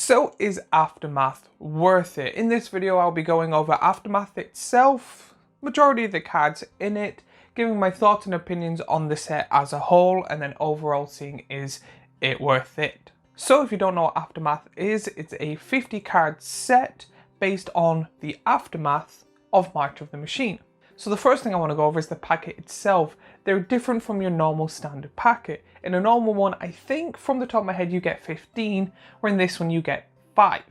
So is Aftermath worth it? In this video I'll be going over Aftermath itself, majority of the cards in it, giving my thoughts and opinions on the set as a whole, and then overall seeing is it worth it. So if you don't know what Aftermath is, it's a 50 card set based on the aftermath of March of the Machine. So the first thing I want to go over is the packet itself. They're different from your normal standard packet. In a normal one, I think from the top of my head you get 15, where in this one you get 5.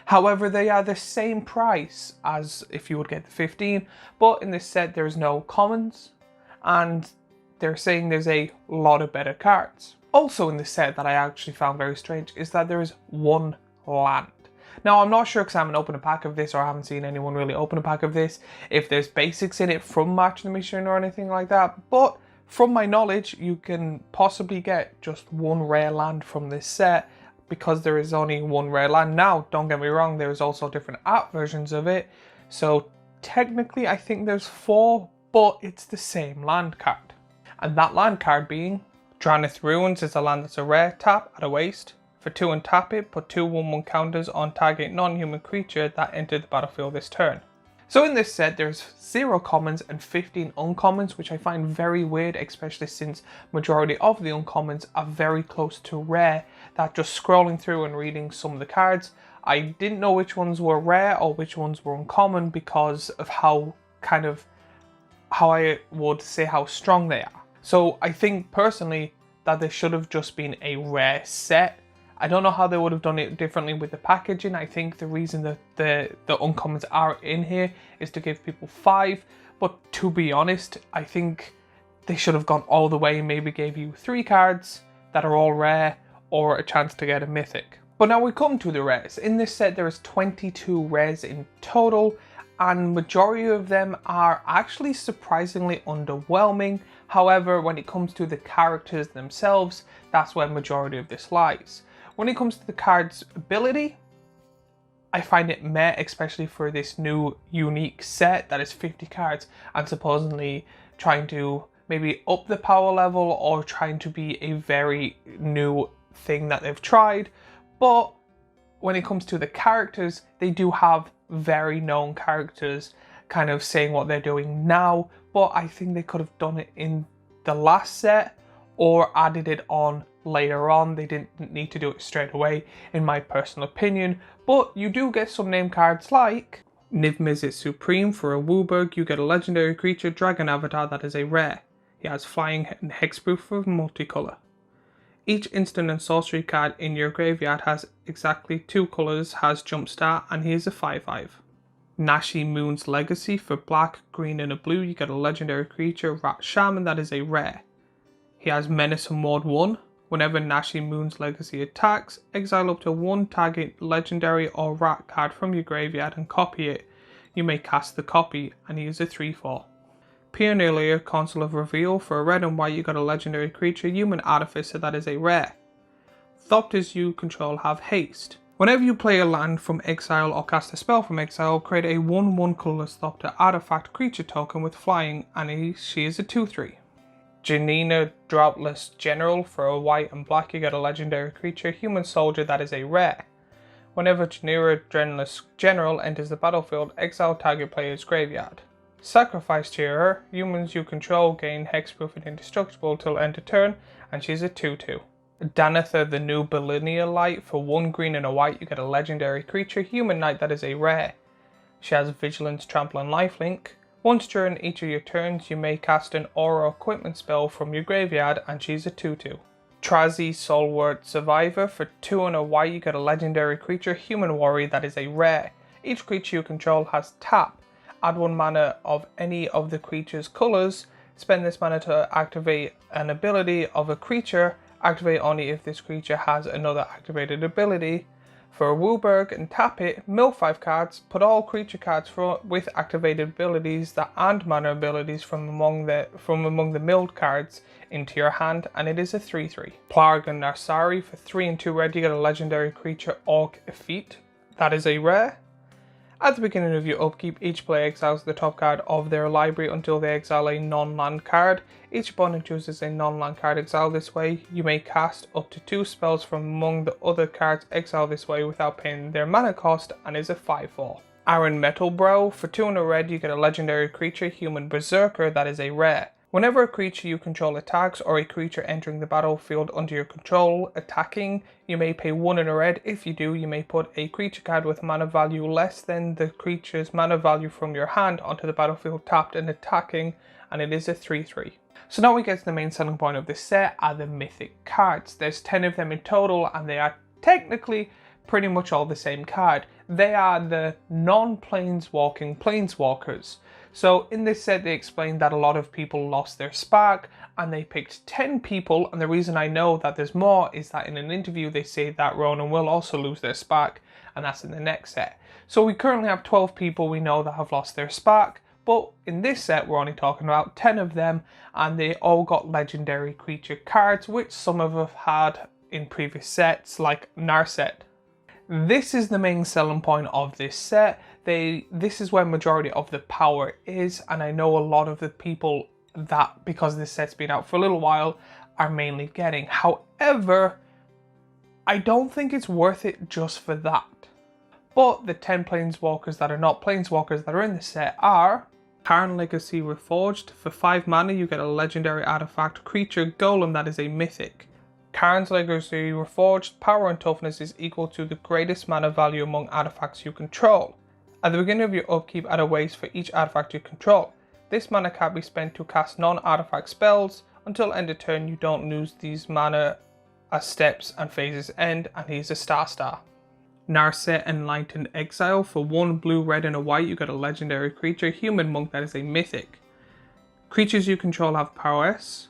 However, they are the same price as if you would get the 15, but in this set there's no commons, and they're saying there's a lot of better cards. Also in this set that I actually found very strange is that there is one land. Now, I'm not sure because I haven't opened a pack of this, or I haven't seen anyone really open a pack of this, if there's basics in it from March of the Machine or anything like that, but from my knowledge, you can possibly get just one rare land from this set because there is only one rare land. Now, don't get me wrong, there's also different art versions of it, so technically I think there's 4, but it's the same land card. And that land card being Drannith Ruins is a land that's a rare, tap at a waste. For 2 and tap it, put 2 1/1 counters on target non-human creature that entered the battlefield this turn. So in this set there's 0 commons and 15 uncommons, which I find very weird, especially since majority of the uncommons are very close to rare, that just scrolling through and reading some of the cards, I didn't know which ones were rare or which ones were uncommon because of how I would say how strong they are. So I think personally that this should have just been a rare set. I don't know how they would have done it differently with the packaging. I think the reason that the uncommons are in here is to give people 5. But to be honest, I think they should have gone all the way and maybe gave you 3 cards that are all rare or a chance to get a mythic. But now we come to the rares. In this set there is 22 rares in total, and majority of them are actually surprisingly underwhelming. However, when it comes to the characters themselves, that's where majority of this lies. When it comes to the card's ability, I find it meh, especially for this new unique set that is 50 cards and supposedly trying to maybe up the power level or trying to be a very new thing that they've tried. But when it comes to the characters, they do have very known characters kind of saying what they're doing now, but I think they could have done it in the last set or added it on later on. They didn't need to do it straight away, in my personal opinion. But you do get some name cards like Niv Mizzet Supreme. For a WUBRG, you get a legendary creature, Dragon Avatar, that is a rare. He has flying and hexproof for multicolor. Each instant and sorcery card in your graveyard has exactly 2 colors, has Jumpstart, and he is a 5/5. Nashi Moon's Legacy. For black, green, and a blue, you get a legendary creature, Rat Shaman, that is a rare. He has Menace and Ward 1. Whenever Nashi Moon's Legacy attacks, exile up to 1 target legendary or rat card from your graveyard and copy it. You may cast the copy, and he is a 3/4. Pioneer, Council of Reveal. For a red and white, you got a legendary creature, Human Artificer, that is a rare. Thopters you control have haste. Whenever you play a land from exile or cast a spell from exile, create a 1/1 colorless Thopter artifact creature token with flying, and she is a 2/3. Janina Droughtless General. For a white and black, you get a legendary creature, Human Soldier, that is a rare. Whenever Janina Droughtless General enters the battlefield, exile target player's graveyard. Sacrifice to her, humans you control gain hexproof and indestructible till end of turn, and she's a 2/2. Danitha the New Belinia Light. For 1 green and a white, you get a legendary creature, Human Knight, that is a rare. She has Vigilance, Trample, and Lifelink. Once during each of your turns, you may cast an aura equipment spell from your graveyard, and she's a 2/2. Trazi Soulwort Survivor. For 2 and a white, you get a legendary creature, Human Warrior, that is a rare. Each creature you control has tap. Add 1 mana of any of the creature's colors. Spend this mana to activate an ability of a creature. Activate only if this creature has another activated ability. For a WUBRG and tap it, mill 5 cards, put all creature cards with activated abilities and mana abilities from among the milled cards into your hand, and it is a 3/3. Plargon Narsari. For 3 and 2 red, you get a legendary creature, Orc Effete, that is a rare. At the beginning of your upkeep, each player exiles the top card of their library until they exile a non-land card. Each opponent chooses a non-land card exiled this way. You may cast up to 2 spells from among the other cards exiled this way without paying their mana cost, and is a 5/4. Iron Metal Brow. For 2 and a red, you get a legendary creature, Human Berserker, that is a rare. Whenever a creature you control attacks, or a creature entering the battlefield under your control attacking, you may pay 1 and a red. If you do, you may put a creature card with mana value less than the creature's mana value from your hand onto the battlefield tapped and attacking, and it is a 3/3. So now we get to the main selling point of this set, are the mythic cards. There's 10 of them in total, and they are technically pretty much all the same card. They are the non-planeswalking planeswalkers. So in this set, they explained that a lot of people lost their spark, and they picked 10 people, and the reason I know that there's more is that in an interview they say that Ronan will also lose their spark, and that's in the next set. So we currently have 12 people we know that have lost their spark, but in this set we're only talking about 10 of them, and they all got legendary creature cards, which some of us had in previous sets, like Narset. This is the main selling point of this set. This is where majority of the power is, and I know a lot of the people that, because this set's been out for a little while, are mainly getting. However, I don't think it's worth it just for that. But the 10 planeswalkers that are not planeswalkers that are in the set are Karn Legacy Reforged. For 5 mana, you get a legendary artifact creature golem that is a mythic. Karn's Legacy Reforged power and toughness is equal to the greatest mana value among artifacts you control. At the beginning of your upkeep, add a waste for each artifact you control. This mana can't be spent to cast non-artifact spells. Until end of turn, you don't lose these mana as steps and phases end, and he's a star. Narset Enlightened Exile. For 1 blue, red and a white, you get a legendary creature, Human Monk, that is a mythic. Creatures you control have power S.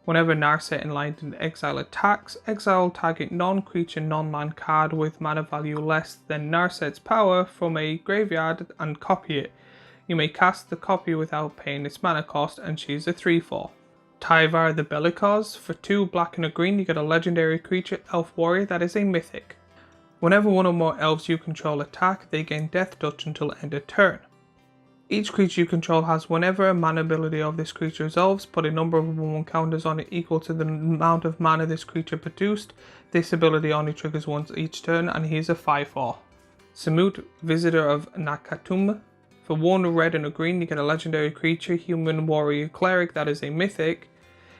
Whenever Narset Enlightened Exile attacks, exile target non-creature non-land card with mana value less than Narset's power from a graveyard and copy it. You may cast the copy without paying its mana cost, and she's a 3/4. Tyvar the Bellicose. For 2 black and a green, you get a legendary creature, Elf Warrior, that is a mythic. Whenever one or more elves you control attack, they gain Death Touch until end of turn. Each creature you control has, whenever a mana ability of this creature resolves, put a number of 1/1 counters on it equal to the amount of mana this creature produced. This ability only triggers once each turn, and he is a 5/4. Samut, Visitor of Nakatum. For 1 red and a green, you get a legendary creature, Human Warrior Cleric, that is a mythic.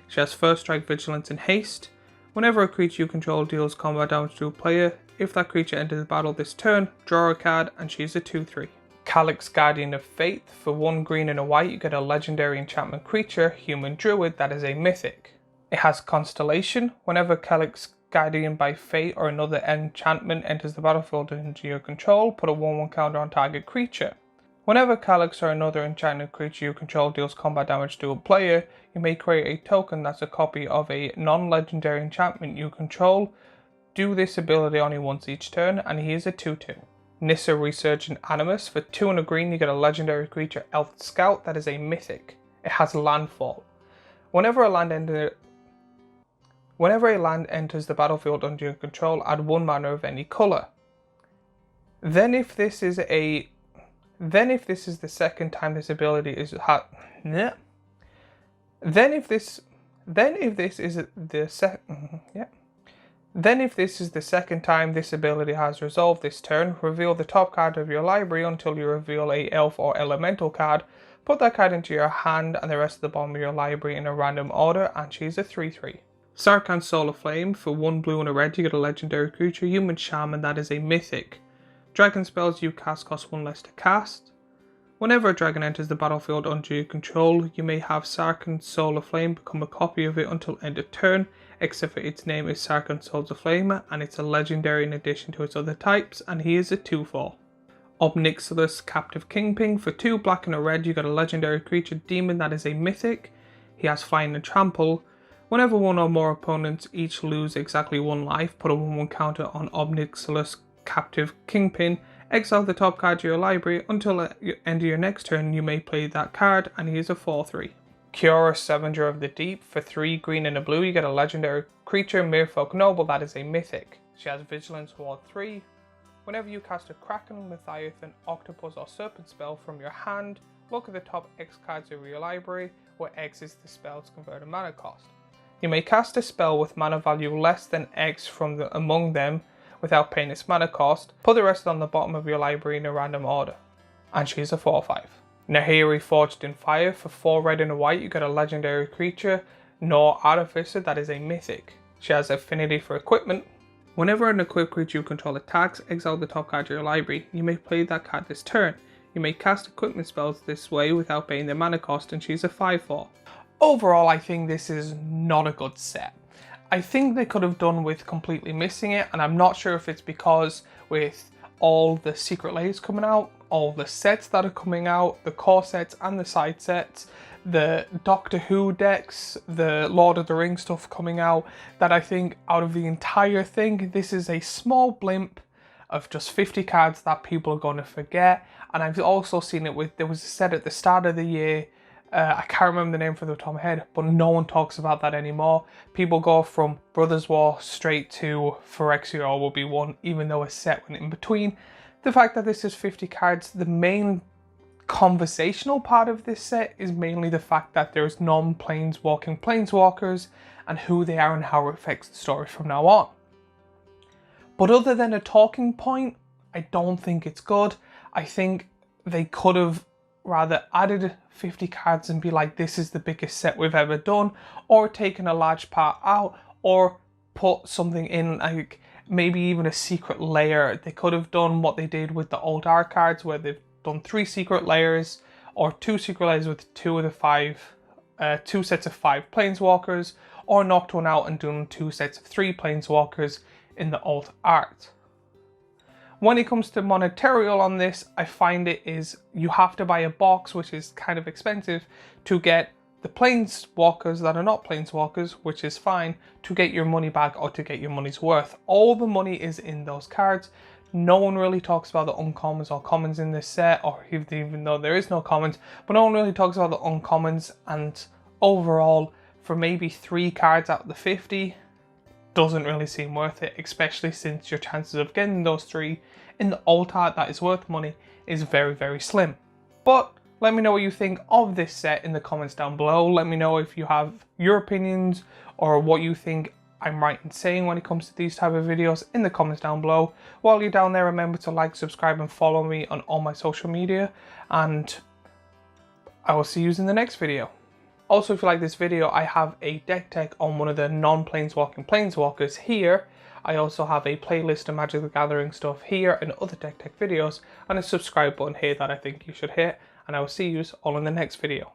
She has First Strike, Vigilance, and Haste. Whenever a creature you control deals combat damage to a player, if that creature enters the battle this turn, draw a card, and she's a 2/3. Calyx, Guardian of Faith. For 1 green and a white, you get a legendary enchantment creature, Human Druid, that is a mythic. It has Constellation. Whenever Calyx, Guardian by Fate or another enchantment enters the battlefield into your control, put a 1/1 counter on target creature. Whenever Calyx or another enchanted creature you control deals combat damage to a player, you may create a token that's a copy of a non-legendary enchantment you control. Do this ability only once each turn, and he is a 2/2. Nissa Resurgent Animus. For 2 and a green, you get a legendary creature, Elf Scout, that is a mythic. It has Landfall. Whenever a land enters the battlefield under your control, add 1 mana of any color. Then if this is the second time this ability is Then if this is the second time this ability has resolved this turn, reveal the top card of your library until you reveal a elf or elemental card. Put that card into your hand and the rest of the bottom of your library in a random order, and she's a 3/3. Sarkhan Solar Flame. For 1 blue and a red, you get a legendary creature, Human Shaman, that is a mythic. Dragon spells you cast cost 1 less to cast. Whenever a dragon enters the battlefield under your control, you may have Sarkhan Solar Flame become a copy of it until end of turn, except for its name is Sarkhan Solar Flame, and it's a legendary in addition to its other types, and he is a 2/4. Ob Nixilis Captive Kingpin. For 2 black and a red, you get a legendary creature, Demon, that is a mythic. He has Flying and Trample. Whenever 1 or more opponents each lose exactly 1 life, put a 1/1 counter on Ob Nixilis Captive Kingpin. Exile the top card to your library. Until the end of your next turn, you may play that card, and he is a 4/3. Kiora, Scavenger of the Deep. For 3 green and a blue, you get a legendary creature, Merfolk Noble, that is a mythic. She has Vigilance, Ward 3. Whenever you cast a Kraken, Leviathan, Octopus or Serpent spell from your hand, look at the top X cards of your library, where X is the spell's converted mana cost. You may cast a spell with mana value less than X from among them without paying its mana cost. Put the rest on the bottom of your library in a random order. And she's a 4/5. Nahiri Forged in Fire. For 4 red and a white, you get a legendary creature, Nor Artificer, that is a mythic. She has affinity for equipment. Whenever an equipped creature you control attacks, exile the top card of your library. You may play that card this turn. You may cast equipment spells this way without paying their mana cost, and she's a 5/4. Overall, I think this is not a good set. I think they could have done with completely missing it, and I'm not sure if it's because with all the secret layers coming out, all the sets that are coming out, the core sets and the side sets, the Doctor Who decks, the Lord of the Rings stuff coming out, that I think out of the entire thing, this is a small blimp of just 50 cards that people are going to forget. And I've also seen it with, there was a set at the start of the year, I can't remember the name for the top of my head, but no one talks about that anymore. People go from Brothers War straight to Phyrexia will be one, even though a set went in between. The fact that this is 50 cards, the main conversational part of this set is mainly the fact that there's non-planeswalking planeswalkers and who they are and how it affects the story from now on. But other than a talking point, I don't think it's good. I think they could have rather added 50 cards and be like, this is the biggest set we've ever done, or taken a large part out, or put something in, like maybe even a secret layer. They could have done what they did with the old art cards, where they've done 3 secret layers, or 2 secret layers with 2 sets of 5 planeswalkers, or knocked one out and done 2 sets of 3 planeswalkers in the old art. When it comes to monetarial on this, I find it is you have to buy a box, which is kind of expensive, to get the planeswalkers that are not planeswalkers, which is fine, to get your money back or to get your money's worth. All the money is in those cards. No one really talks about the uncommons or commons in this set, or even though there is no commons, but no one really talks about the uncommons. And overall, for maybe 3 cards out of the 50, doesn't really seem worth it, especially since your chances of getting those 3 in the alt art that is worth money is very, very slim. But let me know what you think of this set in the comments down below. Let me know if you have your opinions or what you think I'm right in saying when it comes to these type of videos in the comments down below. While you're down there, remember to like, subscribe and follow me on all my social media, and I will see you in the next video. Also, if you like this video, I have a deck tech on one of the non-planeswalking planeswalkers here. I also have a playlist of Magic the Gathering stuff here and other deck tech videos, and a subscribe button here that I think you should hit, and I will see you all in the next video.